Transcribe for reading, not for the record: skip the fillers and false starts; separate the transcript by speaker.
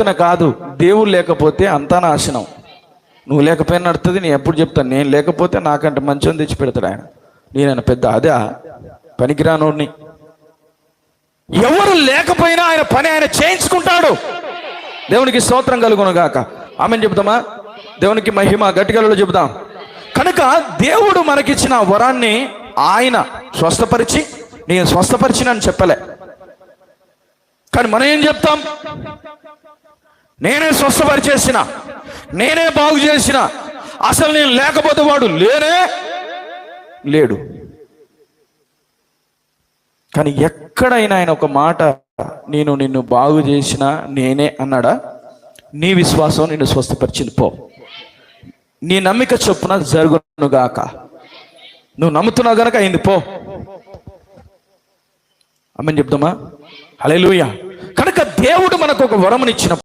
Speaker 1: కాదు, దేవుడు లేకపోతే అంతా నాశనం. నువ్వు లేకపోయినా నడుతుంది. నేను ఎప్పుడు చెప్తాను, నేను లేకపోతే నాకంటే మంచిని తెచ్చి పెడతాడు ఆయన. నేనైనా పెద్ద అదే పనికిరానోడిని. ఎవరు లేకపోయినా ఆయన పని ఆయన చేయించుకుంటాడు. దేవునికి స్తోత్రం కలుగును గాక. ఆమెను చెబుతామా? దేవునికి మహిమ గట్టిగలలో చెబుదాం. కనుక దేవుడు మనకిచ్చిన వరాన్ని ఆయన స్వస్థపరిచి, నేను స్వస్థపరిచినని చెప్పలే. కానీ మనం ఏం చెప్తాం? నేనే స్వస్థపరిచేసిన, నేనే బాగు చేసిన, అసలు నేను లేకపోతే వాడు లేడు. కానీ ఎక్కడైనా ఆయన ఒక మాట, నేను నిన్ను బాగు చేసిన నేనే అన్నాడా? నీ విశ్వాసం నిన్ను స్వస్థపరిచింది. పో, నీ నమ్మిక చొప్పున జరుగునుగాక. నువ్వు నమ్ముతున్నావు గనక అయింది. పో. ఆమేన్ చెప్దామా? హల్లెలూయా. కనుక దేవుడు మనకు ఒక వరమునిచ్చిన